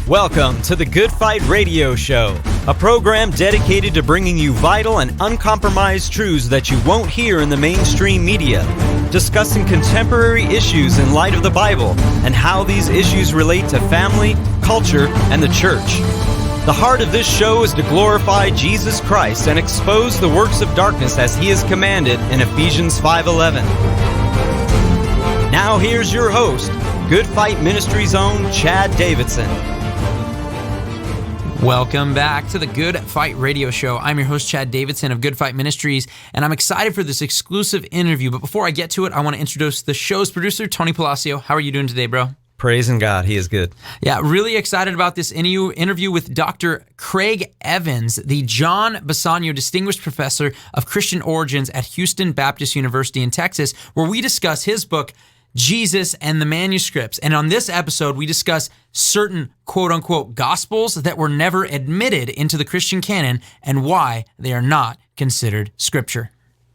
Welcome to the Good Fight Radio Show, a program dedicated to bringing you vital and uncompromised truths that you won't hear in the mainstream media, discussing contemporary issues in light of the Bible and how these issues relate to family, culture, and the church. The heart of this show is to glorify Jesus Christ and expose the works of darkness as He is commanded in Ephesians 5:11. Now here's your host, Good Fight Ministries' own Chad Davidson. Welcome back to the Good Fight Radio Show. I'm your host, Chad Davidson of Good Fight Ministries, and I'm excited for this exclusive interview. But before I get to it, I want to introduce the show's producer, Tony Palacio. How are you doing today, bro? Praising God, He is good. Yeah, really excited about this interview with Dr. Craig Evans, the John Bassanio Distinguished Professor of Christian Origins at Houston Baptist University in Texas, where we discuss his book, Jesus and the Manuscripts. And on this episode, we discuss certain quote-unquote gospels that were never admitted into the Christian canon and why they are not considered scripture.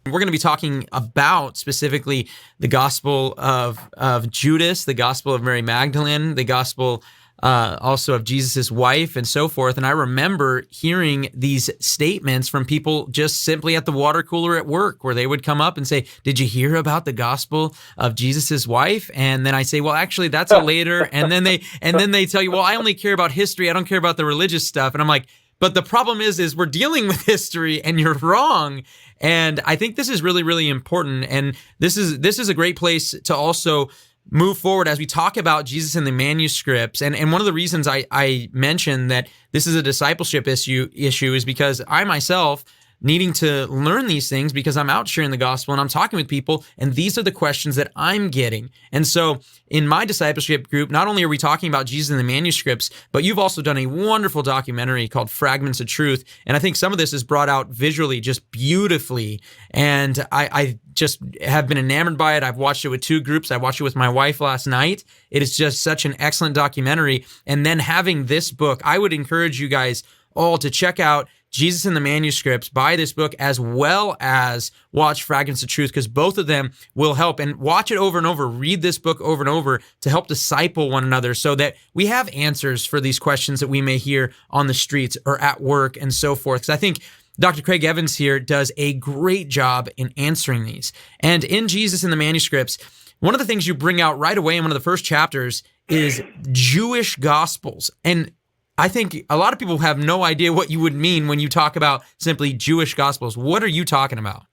We're going to be talking about specifically the gospel of Judas, the gospel of Mary Magdalene, the gospel also of Jesus' wife, and so forth. And I remember hearing these statements from people just simply at the water cooler at work, where they would come up and say, "Did you hear about the gospel of Jesus' wife?" And then I say, "Well, actually, that's a later." And then they tell you, "Well, I only care about history. I don't care about the religious stuff." And I'm like, but the problem is we're dealing with history, and you're wrong. And I think this is really, really important. And this is a great place to also move forward as we talk about Jesus and the manuscripts. And one of the reasons I mentioned that this is a discipleship issue is because I myself needing to learn these things, because I'm out sharing the gospel and I'm talking with people, and these are the questions that I'm getting. And so in my discipleship group, not only are we talking about Jesus and the manuscripts, but you've also done a wonderful documentary called Fragments of Truth. And I think some of this is brought out visually just beautifully. And I just have been enamored by it. I've watched it with two groups. I watched it with my wife last night. It is just such an excellent documentary. And then having this book, I would encourage you guys all to check out Jesus and the Manuscripts, buy this book, as well as watch Fragments of Truth, because both of them will help. And watch it over and over, read this book over and over to help disciple one another so that we have answers for these questions that we may hear on the streets or at work and so forth. Because I think Dr. Craig Evans here does a great job in answering these. And in Jesus and the Manuscripts, one of the things you bring out right away in one of the first chapters is Jewish Gospels. And I think a lot of people have no idea what you would mean when you talk about simply Jewish Gospels. What are you talking about?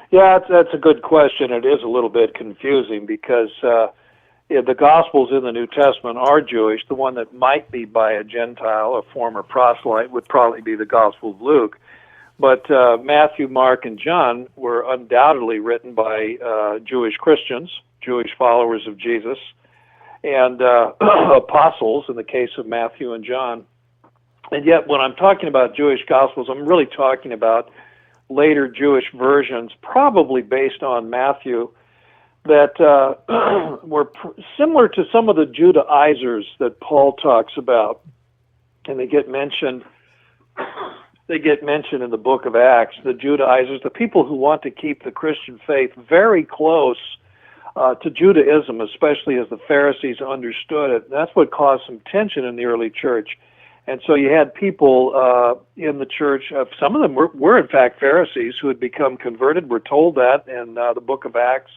Yeah, that's a good question. It is a little bit confusing because the Gospels in the New Testament are Jewish. The one that might be by a Gentile, a former proselyte, would probably be the Gospel of Luke. But Matthew, Mark, and John were undoubtedly written by Jewish Christians, Jewish followers of Jesus, and apostles in the case of Matthew and John. And yet when I'm talking about Jewish Gospels, I'm really talking about later Jewish versions, probably based on Matthew, that were similar to some of the Judaizers that Paul talks about. And they get mentioned in the book of Acts, the Judaizers, the people who want to keep the Christian faith very close to Judaism, especially as the Pharisees understood it. That's what caused some tension in the early church. And so you had people in the church, some of them were in fact Pharisees who had become converted. We're told that in the book of Acts,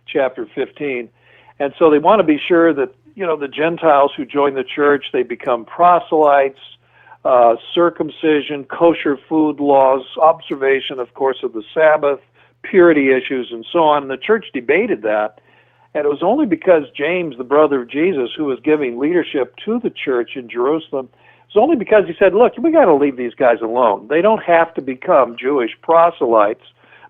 chapter 15. And so they want to be sure that, the Gentiles who join the church, they become proselytes, circumcision, kosher food laws, observation, of course, of the Sabbath, purity issues, and so on. And the church debated that. And it was only because James, the brother of Jesus, who was giving leadership to the church in Jerusalem, it was only because he said, look, we got to leave these guys alone. They don't have to become Jewish proselytes,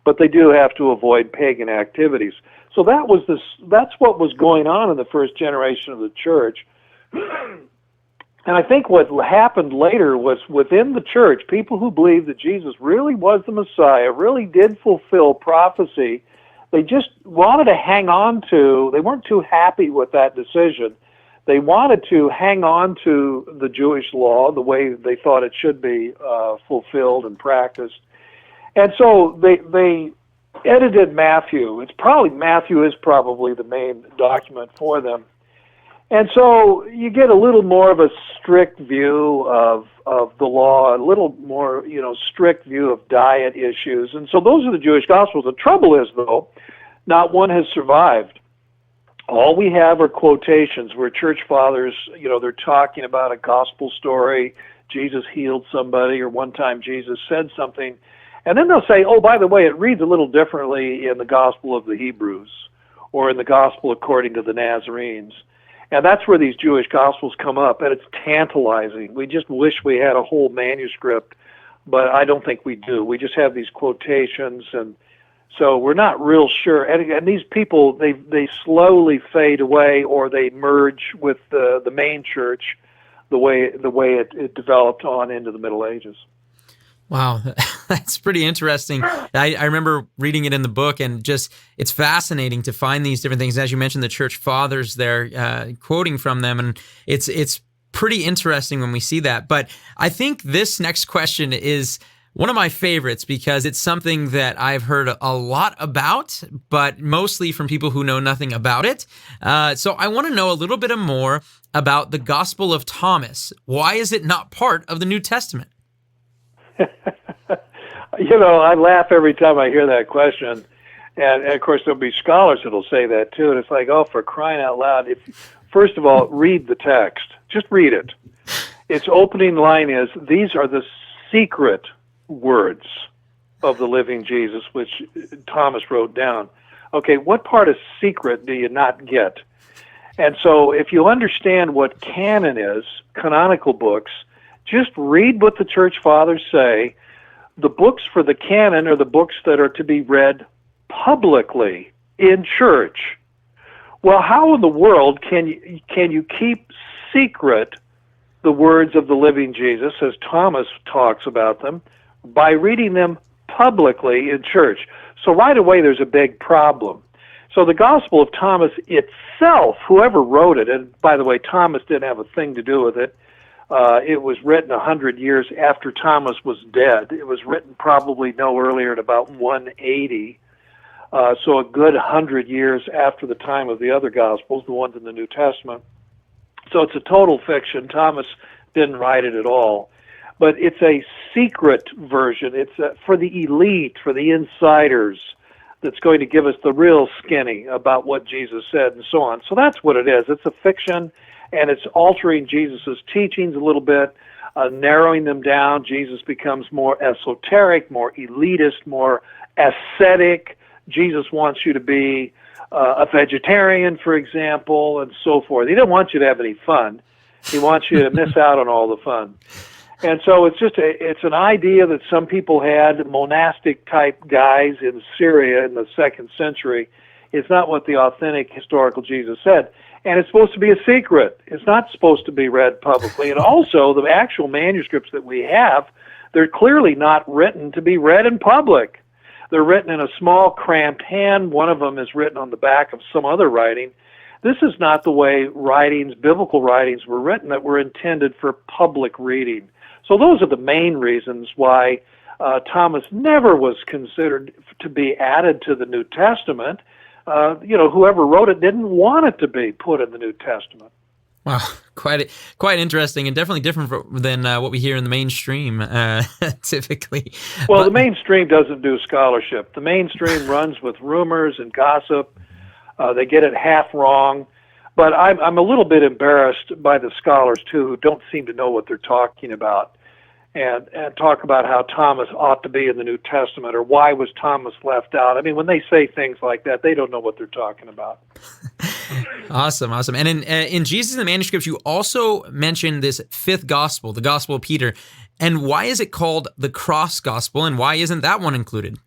but they do have to avoid pagan activities. So that's what was going on in the first generation of the church. And I think what happened later was within the church, people who believed that Jesus really was the Messiah, really did fulfill prophecy, they just wanted to hang on to, they weren't too happy with that decision. They wanted to hang on to the Jewish law the way they thought it should be fulfilled and practiced. And so they edited Matthew. Matthew is probably the main document for them. And so you get a little more of a strict view of the law, a little more, strict view of diet issues. And so those are the Jewish Gospels. The trouble is, though, not one has survived. All we have are quotations where church fathers, they're talking about a gospel story. Jesus healed somebody, or one time Jesus said something. And then they'll say, oh, by the way, it reads a little differently in the Gospel of the Hebrews or in the Gospel according to the Nazarenes. And that's where these Jewish Gospels come up, and it's tantalizing. We just wish we had a whole manuscript, but I don't think we do. We just have these quotations, and so we're not real sure. And these people, they slowly fade away, or they merge with the main church the way it developed on into the Middle Ages. Wow, that's pretty interesting. I remember reading it in the book, and just it's fascinating to find these different things. As you mentioned, the church fathers there, quoting from them, and it's pretty interesting when we see that. But I think this next question is one of my favorites because it's something that I've heard a lot about, but mostly from people who know nothing about it. So I want to know a little bit more about the Gospel of Thomas. Why is it not part of the New Testament? I laugh every time I hear that question. And of course, there'll be scholars that'll say that too. And it's like, oh, for crying out loud. First of all, read the text. Just read it. Its opening line is, these are the secret words of the living Jesus, which Thomas wrote down. Okay, what part of secret do you not get? And so if you understand what canon is, canonical books, just read what the church fathers say. The books for the canon are the books that are to be read publicly in church. Well, how in the world can you keep secret the words of the living Jesus, as Thomas talks about them, by reading them publicly in church? So right away there's a big problem. So the Gospel of Thomas itself, whoever wrote it, and by the way, Thomas didn't have a thing to do with it. It was written 100 years after Thomas was dead. It was written probably no earlier than about 180, so a good 100 years after the time of the other Gospels, the ones in the New Testament. So it's a total fiction. Thomas didn't write it at all. But it's a secret version. It's for the elite, for the insiders, that's going to give us the real skinny about what Jesus said and so on. So that's what it is. It's a fiction, and it's altering Jesus' teachings a little bit, narrowing them down. Jesus becomes more esoteric, more elitist, more ascetic. Jesus wants you to be a vegetarian, for example, and so forth. He doesn't want you to have any fun. He wants you to miss out on all the fun. And so it's an idea that some people had, monastic type guys in Syria in the 2nd century. It's not what the authentic historical Jesus said. And it's supposed to be a secret. It's not supposed to be read publicly. And also, the actual manuscripts that we have, they're clearly not written to be read in public. They're written in a small, cramped hand. One of them is written on the back of some other writing. This is not the way writings, biblical writings, were written that were intended for public reading. So those are the main reasons why Thomas never was considered to be added to the New Testament. Whoever wrote it didn't want it to be put in the New Testament. Wow, quite interesting, and definitely different than what we hear in the mainstream typically. Well, the mainstream doesn't do scholarship. The mainstream runs with rumors and gossip. They get it half wrong. But I'm a little bit embarrassed by the scholars, too, who don't seem to know what they're talking about and talk about how Thomas ought to be in the New Testament, or why was Thomas left out. I mean, when they say things like that, they don't know what they're talking about. Awesome. And in Jesus and the Manuscripts, you also mentioned this 5th Gospel, the Gospel of Peter. And why is it called the Cross Gospel, and why isn't that one included?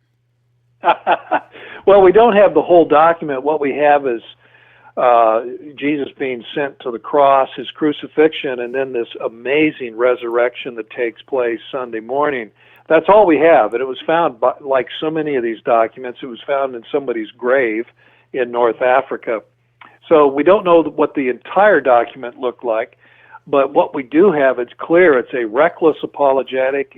Well, we don't have the whole document. What we have is Jesus being sent to the cross, his crucifixion, and then this amazing resurrection that takes place Sunday morning. That's all we have, and it was found, like so many of these documents, it was found in somebody's grave in North Africa. So we don't know what the entire document looked like, but what we do have, it's clear, it's a reckless apologetic.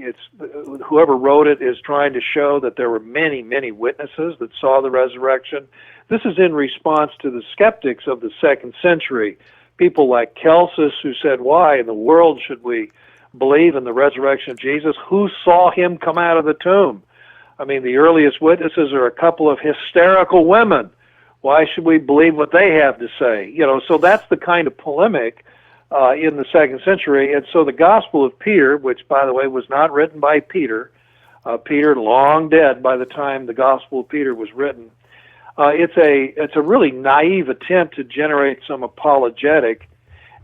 Whoever wrote it is trying to show that there were many, many witnesses that saw the resurrection. This is in response to the skeptics of the 2nd century, people like Celsus, who said, why in the world should we believe in the resurrection of Jesus? Who saw him come out of the tomb? I mean, the earliest witnesses are a couple of hysterical women. Why should we believe what they have to say? You know, so that's the kind of polemic in the 2nd century. And so the Gospel of Peter, which, by the way, was not written by Peter, Peter long dead by the time the Gospel of Peter was written, it's a really naive attempt to generate some apologetic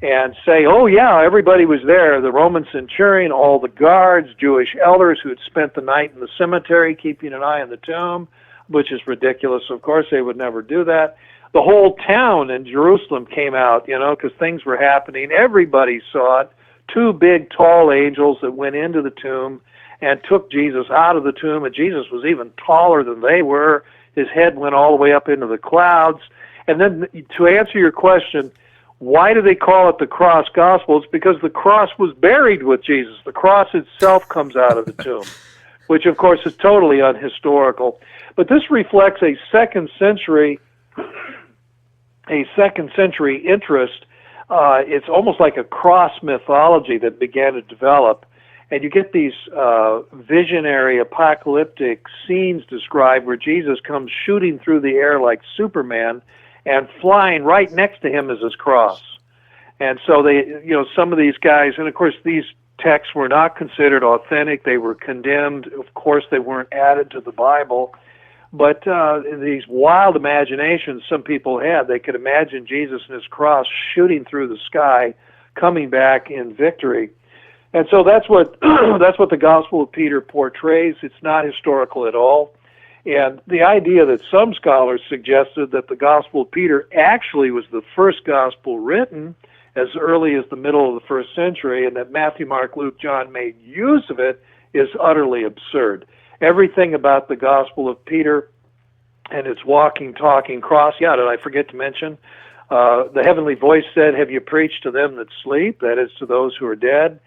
and say, oh yeah, everybody was there, the Roman centurion, all the guards, Jewish elders who had spent the night in the cemetery keeping an eye on the tomb, which is ridiculous. Of course, they would never do that. The whole town in Jerusalem came out, you know, because things were happening. Everybody saw it. 2 big, tall angels that went into the tomb and took Jesus out of the tomb, and Jesus was even taller than they were. His head went all the way up into the clouds. And then to answer your question, why do they call it the cross gospel? It's because the cross was buried with Jesus. The cross itself comes out of the tomb, which of course is totally unhistorical. But this reflects a second century interest. It's almost like a cross mythology that began to develop. And you get these visionary apocalyptic scenes described where Jesus comes shooting through the air like Superman, and flying right next to him is his cross. And so they, you know, some of these guys, and of course these texts were not considered authentic. They were condemned. Of course, they weren't added to the Bible. But these wild imaginations some people had, they could imagine Jesus and his cross shooting through the sky, coming back in victory. And so that's what the Gospel of Peter portrays. It's not historical at all. And the idea that some scholars suggested that the Gospel of Peter actually was the first gospel written as early as the middle of the 1st century, and that Matthew, Mark, Luke, John made use of it, is utterly absurd. Everything about the Gospel of Peter and its walking, talking cross, did I forget to mention? The heavenly voice said, have you preached to them that sleep? That is, to those who are dead.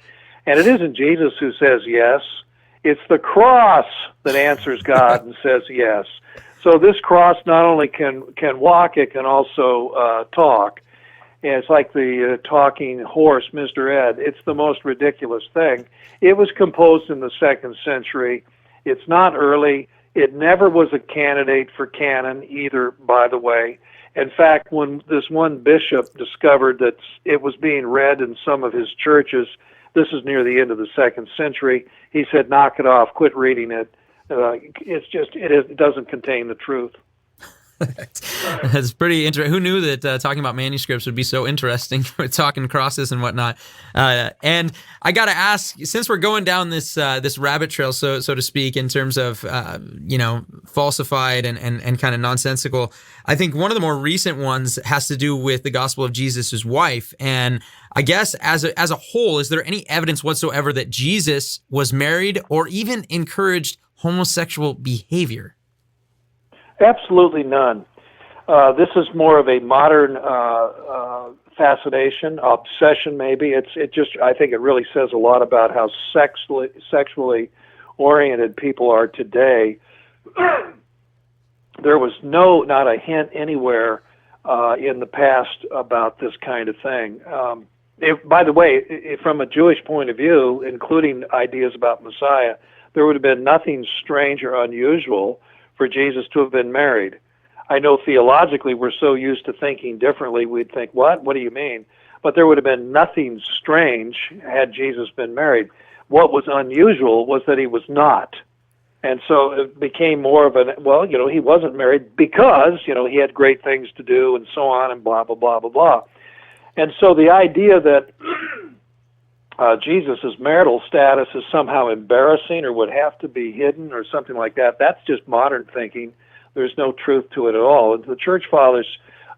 And it isn't Jesus who says yes. It's the cross that answers God and says yes. So this cross not only can walk, it can also talk. And it's like the talking horse, Mr. Ed. It's the most ridiculous thing. It was composed in the 2nd century. It's not early. It never was a candidate for canon either, by the way. In fact, when this one bishop discovered that it was being read in some of his churches, this is near the end of the 2nd century, he said, knock it off, quit reading it. It doesn't contain the truth. That's pretty interesting. Who knew that talking about manuscripts would be so interesting, talking crosses and whatnot? And I got to ask, since we're going down this rabbit trail, so to speak, in terms of falsified and kind of nonsensical, I think one of the more recent ones has to do with the gospel of Jesus' wife. And I guess as a whole, is there any evidence whatsoever that Jesus was married or even encouraged homosexual behavior? Absolutely none. This is more of a modern fascination, obsession maybe. I think it really says a lot about how sexually oriented people are today. There was not a hint anywhere in the past about this kind of thing. By the way, from a Jewish point of view, including ideas about Messiah, there would have been nothing strange or unusual for Jesus to have been married. I know theologically we're so used to thinking differently, we'd think, what? What do you mean? But there would have been nothing strange had Jesus been married. What was unusual was that he was not. And so it became more of he wasn't married because, he had great things to do and so on and blah, blah, blah, blah, blah. And so the idea that Jesus' marital status is somehow embarrassing or would have to be hidden or something like that, that's just modern thinking. There's no truth to it at all. And the church fathers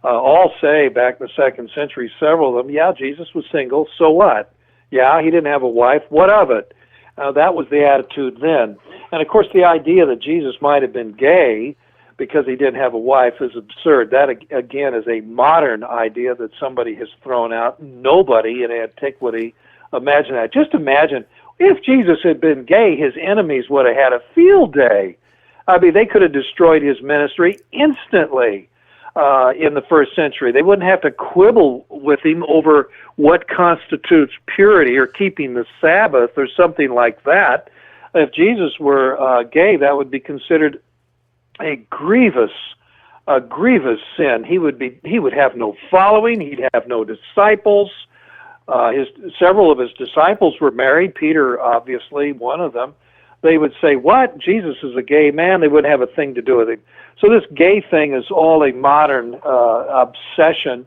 all say back in the 2nd century, several of them, yeah, Jesus was single, so what? Yeah, he didn't have a wife, what of it? That was the attitude then. And of course the idea that Jesus might have been gay because he didn't have a wife is absurd. That, again, is a modern idea that somebody has thrown out. Nobody in antiquity imagined that. Just imagine, if Jesus had been gay, his enemies would have had a field day. I mean, they could have destroyed his ministry instantly. in the first century. They wouldn't have to quibble with him over what constitutes purity or keeping the Sabbath or something like that. If Jesus were gay, that would be considered a grievous sin. He would have no following. He'd have no disciples. Several of his disciples were married. Peter, obviously, one of them. They would say, "What? Jesus is a gay man." They wouldn't have a thing to do with him. So this gay thing is all a modern obsession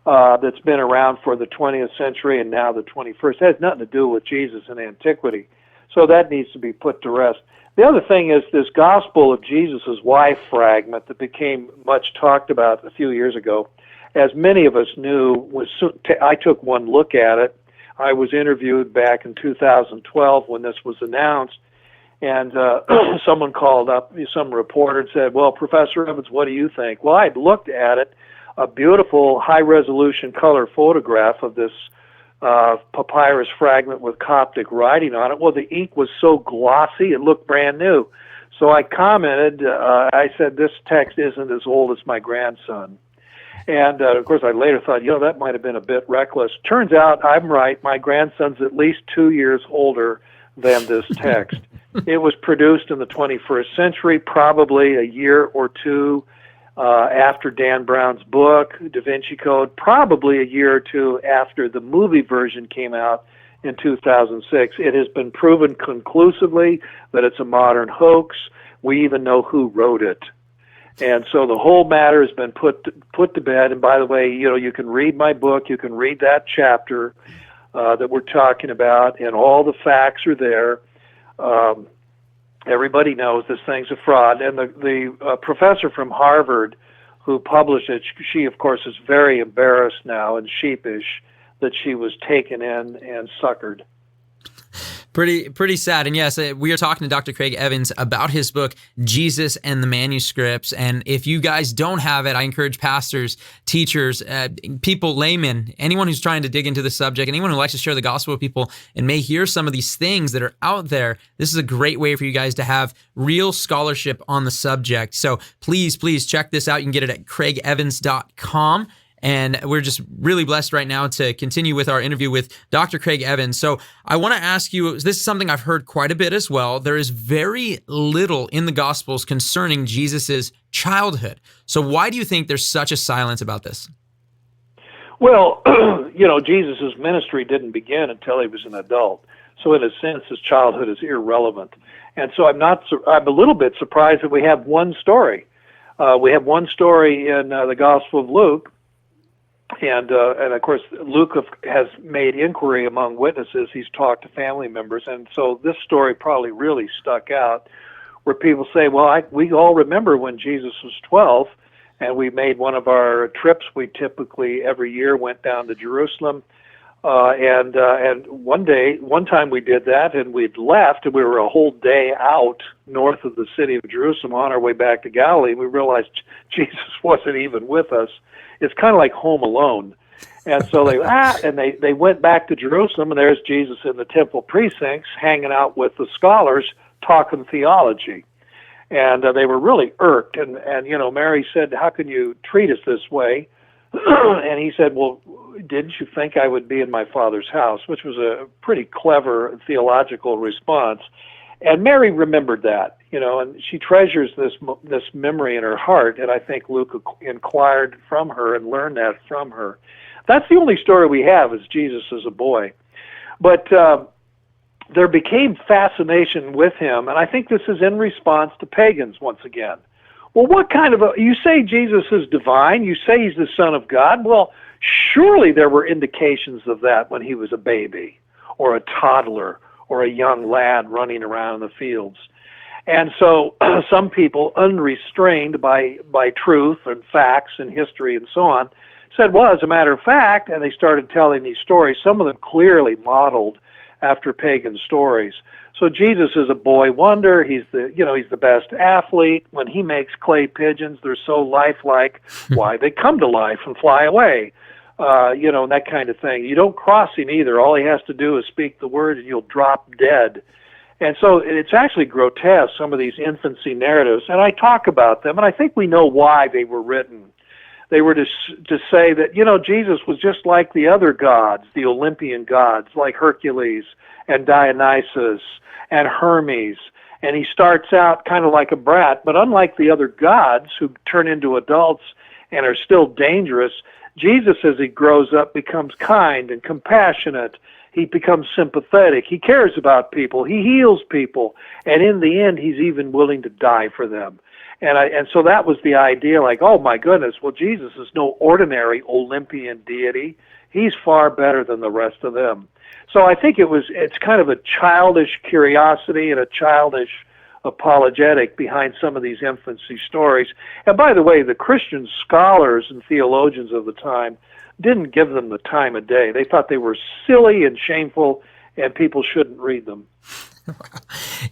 that's been around for the 20th century and now the 21st. It has nothing to do with Jesus in antiquity. So that needs to be put to rest. The other thing is this Gospel of Jesus' Wife fragment that became much talked about a few years ago. As many of us knew, I took one look at it. I was interviewed back in 2012 when this was announced, and someone called up, some reporter, and said, "Well, Professor Evans, what do you think?" Well, I'd looked at it, a beautiful high-resolution color photograph of this papyrus fragment with Coptic writing on it. Well, the ink was so glossy, it looked brand new. So I commented, I said, "This text isn't as old as my grandson." And, of course, I later thought, that might have been a bit reckless. Turns out I'm right. My grandson's at least 2 years older than this text. It was produced in the 21st century, probably a year or two after Dan Brown's book, Da Vinci Code, probably a year or two after the movie version came out in 2006. It has been proven conclusively that it's a modern hoax. We even know who wrote it. And so the whole matter has been put to bed. And by the way, you can read my book. You can read that chapter that we're talking about, and all the facts are there. Everybody knows this thing's a fraud. And the professor from Harvard who published it, she, of course, is very embarrassed now and sheepish that she was taken in and suckered. Pretty sad. And yes, we are talking to Dr. Craig Evans about his book, Jesus and the Manuscripts. And if you guys don't have it, I encourage pastors, teachers, people, laymen, anyone who's trying to dig into the subject, anyone who likes to share the gospel with people and may hear some of these things that are out there. This is a great way for you guys to have real scholarship on the subject. So please check this out. You can get it at craigevans.com. And we're just really blessed right now to continue with our interview with Dr. Craig Evans. So I want to ask you, this is something I've heard quite a bit as well. There is very little in the Gospels concerning Jesus's childhood. So why do you think there's such a silence about this? Well, Jesus' ministry didn't begin until he was an adult. So in a sense, his childhood is irrelevant. And so I'm a little bit surprised that we have one story. We have one story in the Gospel of Luke. And of course, Luke has made inquiry among witnesses. He's talked to family members. And so this story probably really stuck out where people say, well, we all remember when Jesus was 12 and we made one of our trips. We typically every year went down to Jerusalem. And one time we did that and we'd left and we were a whole day out north of the city of Jerusalem on our way back to Galilee. We realized Jesus wasn't even with us. It's kind of like Home Alone. And so they went back to Jerusalem, and there's Jesus in the temple precincts hanging out with the scholars talking theology. And they were really irked. And Mary said, "How can you treat us this way?" And he said, "Well, didn't you think I would be in my Father's house?" Which was a pretty clever theological response. And Mary remembered that, and she treasures this memory in her heart, and I think Luke inquired from her and learned that from her. That's the only story we have is Jesus as a boy. But there became fascination with him, and I think this is in response to pagans once again. Well, what kind of you say Jesus is divine, you say he's the Son of God. Well, surely there were indications of that when he was a baby or a toddler or a young lad running around in the fields. And so some people, unrestrained by truth and facts and history and so on, said, well, as a matter of fact, and they started telling these stories, some of them clearly modeled after pagan stories. So Jesus is a boy wonder. He's the best athlete. When he makes clay pigeons, they're so lifelike. Why? They come to life and fly away. And that kind of thing. You don't cross him either. All he has to do is speak the word and you'll drop dead. And so it's actually grotesque, some of these infancy narratives. And I talk about them, and I think we know why they were written. They were to say that, Jesus was just like the other gods, the Olympian gods, like Hercules and Dionysus and Hermes. And he starts out kind of like a brat, but unlike the other gods who turn into adults and are still dangerous, Jesus, as he grows up, becomes kind and compassionate. He becomes sympathetic. He cares about people. He heals people. And in the end, he's even willing to die for them. And so that was the idea, like, oh my goodness, well, Jesus is no ordinary Olympian deity. He's far better than the rest of them. So I think it's kind of a childish curiosity and a childish apologetic behind some of these infancy stories. And by the way, the Christian scholars and theologians of the time didn't give them the time of day. They thought they were silly and shameful, and people shouldn't read them.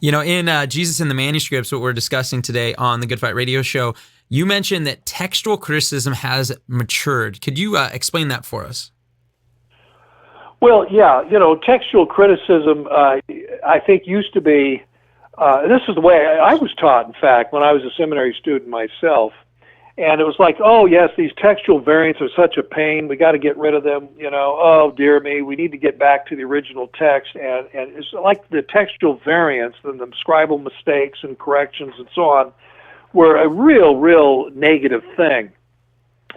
In Jesus in the Manuscripts, what we're discussing today on the Good Fight Radio Show, you mentioned that textual criticism has matured. Could you explain that for us? Well, yeah, textual criticism, I think used to be, this is the way I was taught, in fact, when I was a seminary student myself. And it was like, oh, yes, these textual variants are such a pain. We got to get rid of them. Oh, dear me, we need to get back to the original text. And it's like the textual variants and the scribal mistakes and corrections and so on were a real negative thing.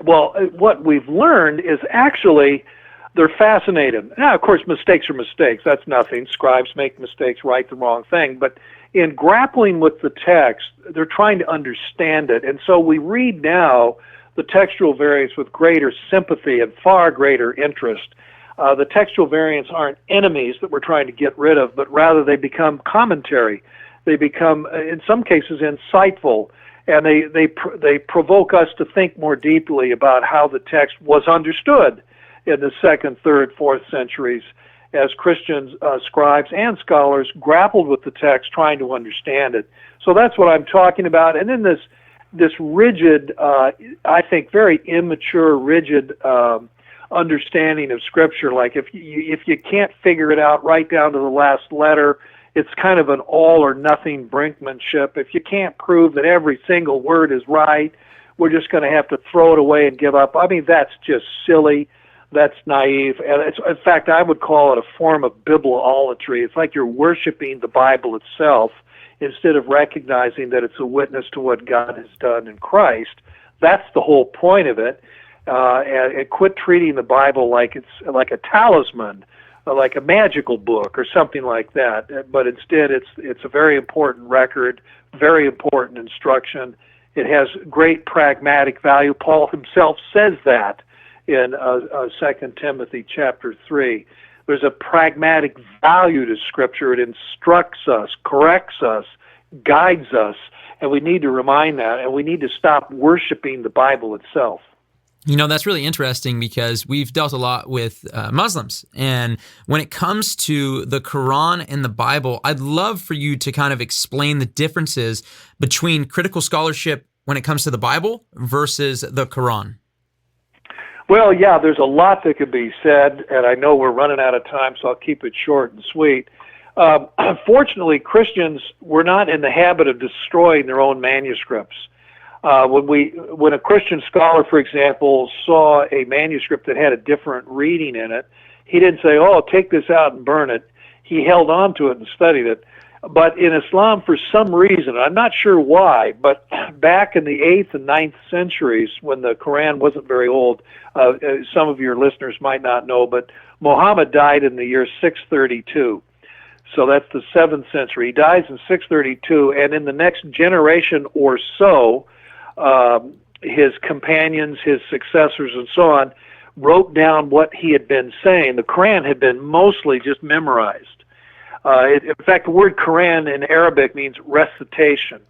Well, what we've learned is actually they're fascinating. Now, of course, mistakes are mistakes. That's nothing. Scribes make mistakes, write the wrong thing. But in grappling with the text, they're trying to understand it. And so we read now the textual variants with greater sympathy and far greater interest. The textual variants aren't enemies that we're trying to get rid of, but rather they become commentary. They become, in some cases, insightful, and they provoke us to think more deeply about how the text was understood in the 2nd, 3rd, 4th centuries, as Christians, scribes, and scholars grappled with the text, trying to understand it. So that's what I'm talking about. And then this rigid, I think, very immature, rigid understanding of Scripture. Like if you can't figure it out right down to the last letter, it's kind of an all or nothing brinkmanship. If you can't prove that every single word is right, we're just going to have to throw it away and give up. I mean, that's just silly. That's naive. And in fact, I would call it a form of bibliolatry. It's like you're worshiping the Bible itself instead of recognizing that it's a witness to what God has done in Christ. That's the whole point of it. And quit treating the Bible like it's like a talisman, like a magical book or something like that. But instead, it's a very important record, very important instruction. It has great pragmatic value. Paul himself says that in 2 Timothy chapter 3. There's a pragmatic value to Scripture. It instructs us, corrects us, guides us, and we need to remind that, and we need to stop worshiping the Bible itself. That's really interesting because we've dealt a lot with Muslims. And when it comes to the Quran and the Bible, I'd love for you to kind of explain the differences between critical scholarship when it comes to the Bible versus the Quran. Well, yeah, there's a lot that could be said, and I know we're running out of time, so I'll keep it short and sweet. Unfortunately, Christians were not in the habit of destroying their own manuscripts. When a Christian scholar, for example, saw a manuscript that had a different reading in it, he didn't say, oh, take this out and burn it. He held on to it and studied it. But in Islam, for some reason, I'm not sure why, but back in the 8th and 9th centuries, when the Quran wasn't very old, some of your listeners might not know, but Muhammad died in the year 632. So that's the 7th century. He dies in 632, and in the next generation or so, his companions, his successors, and so on, wrote down what he had been saying. The Quran had been mostly just memorized. In fact, the word Quran in Arabic means recitation.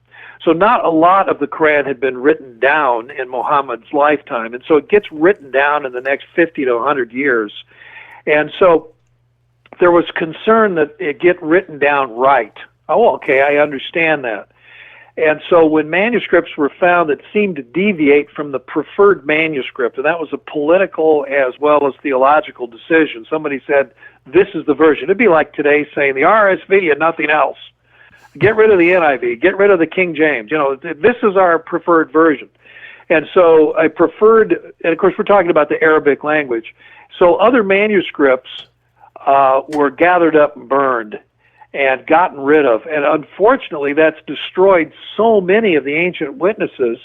So not a lot of the Quran had been written down in Muhammad's lifetime, and so it gets written down in the next 50 to 100 years. And so there was concern that it get written down right. Oh, okay, I understand that. And so when manuscripts were found that seemed to deviate from the preferred manuscript, and that was a political as well as theological decision. Somebody said, this is the version. It'd be like today saying the RSV and nothing else. Get rid of the NIV. Get rid of the King James. This is our preferred version. And so I preferred, and of course we're talking about the Arabic language, so other manuscripts were gathered up and burned and gotten rid of. And unfortunately, that's destroyed so many of the ancient witnesses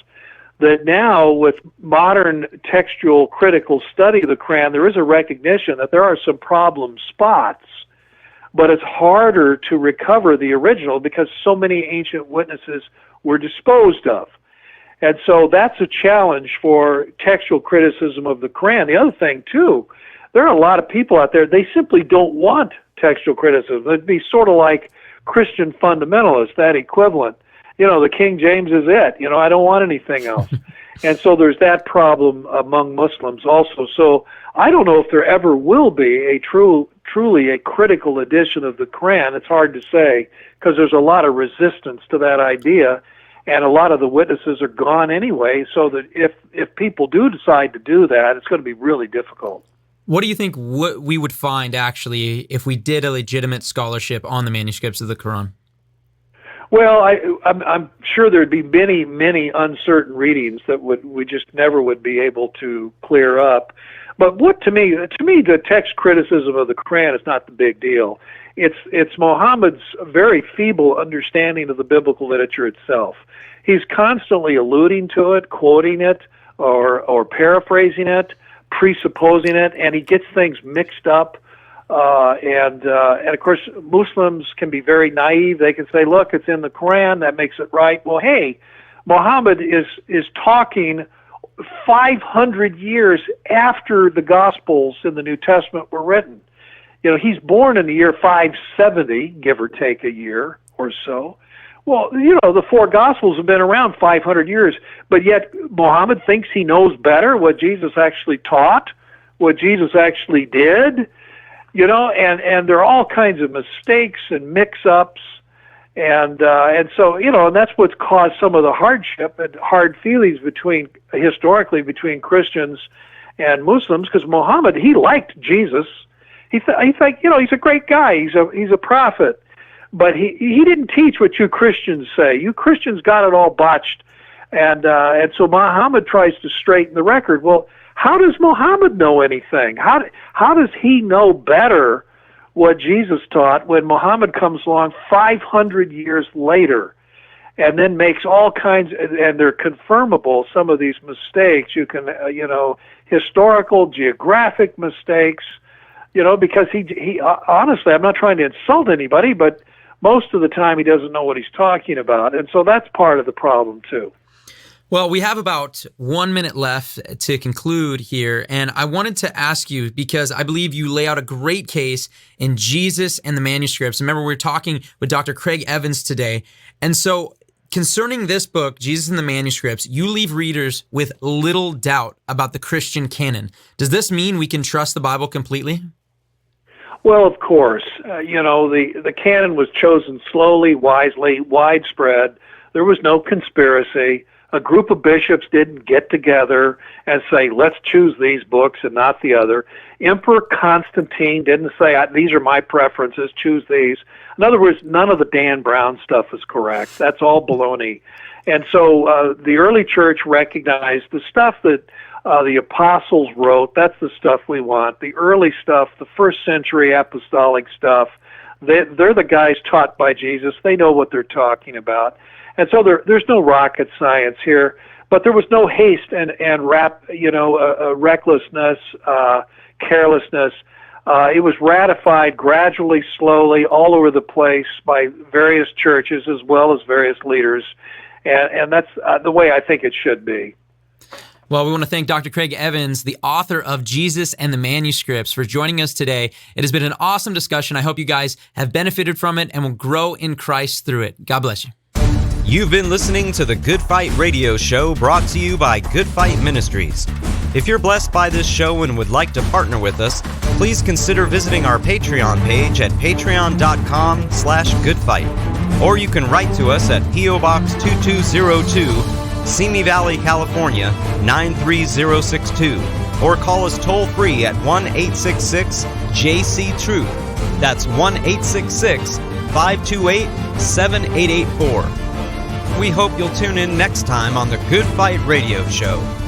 that now, with modern textual critical study of the Quran, there is a recognition that there are some problem spots, but it's harder to recover the original because so many ancient witnesses were disposed of. And so that's a challenge for textual criticism of the Quran. The other thing, too, there are a lot of people out there, they simply don't want textual criticism. It'd be sort of like Christian fundamentalists, that equivalent. The King James is it. I don't want anything else. And so there's that problem among Muslims also. So I don't know if there ever will be a truly a critical edition of the Quran. It's hard to say because there's a lot of resistance to that idea, and a lot of the witnesses are gone anyway, so that if people do decide to do that, it's going to be really difficult. What do you think we would find, actually, if we did a legitimate scholarship on the manuscripts of the Quran? Well, I'm sure there'd be many, many uncertain readings that we just never would be able to clear up. But to me, the text criticism of the Quran is not the big deal. It's Muhammad's very feeble understanding of the biblical literature itself. He's constantly alluding to it, quoting it, or paraphrasing it, presupposing it, and he gets things mixed up. And of course, Muslims can be very naive. They can say, look, it's in the Quran, that makes it right. Well, hey, Muhammad is talking 500 years after the Gospels in the New Testament were written. He's born in the year 570, give or take a year or so. Well, the four Gospels have been around 500 years, but yet Muhammad thinks he knows better what Jesus actually taught, what Jesus actually did. And there are all kinds of mistakes and mix-ups, and so and that's what's caused some of the hardship and hard feelings historically between Christians and Muslims, because Muhammad, he liked Jesus. He thought he's a great guy. He's a prophet, but he didn't teach what you Christians say. You Christians got it all botched, and so Muhammad tries to straighten the record. Well, how does Muhammad know anything? How does he know better what Jesus taught when Muhammad comes along 500 years later and then makes all kinds, and they're confirmable, some of these mistakes. You can, historical, geographic mistakes, because he honestly, I'm not trying to insult anybody, but most of the time he doesn't know what he's talking about. And so that's part of the problem too. Well, we have about 1 minute left to conclude here, and I wanted to ask you, because I believe you lay out a great case in Jesus and the Manuscripts. Remember, we were talking with Dr. Craig Evans today, and so concerning this book, Jesus and the Manuscripts, you leave readers with little doubt about the Christian canon. Does this mean we can trust the Bible completely? Well, of course. The canon was chosen slowly, wisely, widespread. There was no conspiracy. A group of bishops didn't get together and say, let's choose these books and not the other. Emperor Constantine didn't say, these are my preferences, choose these. In other words, none of the Dan Brown stuff is correct. That's all baloney. And so the early church recognized the stuff that the apostles wrote, that's the stuff we want. The early stuff, the first century apostolic stuff, they're the guys taught by Jesus. They know what they're talking about. And so there's no rocket science here, but there was no haste and recklessness, carelessness. It was ratified gradually, slowly, all over the place by various churches as well as various leaders, and that's the way I think it should be. Well, we want to thank Dr. Craig Evans, the author of Jesus and the Manuscripts, for joining us today. It has been an awesome discussion. I hope you guys have benefited from it and will grow in Christ through it. God bless you. You've been listening to the Good Fight Radio Show, brought to you by Good Fight Ministries. If you're blessed by this show and would like to partner with us, please consider visiting our Patreon page at patreon.com/goodfight. Or you can write to us at P.O. Box 2202, Simi Valley, California, 93062. Or call us toll-free at 1-866-JC-TRUTH. That's 1-866-528-7884. We hope you'll tune in next time on the Good Fight Radio Show.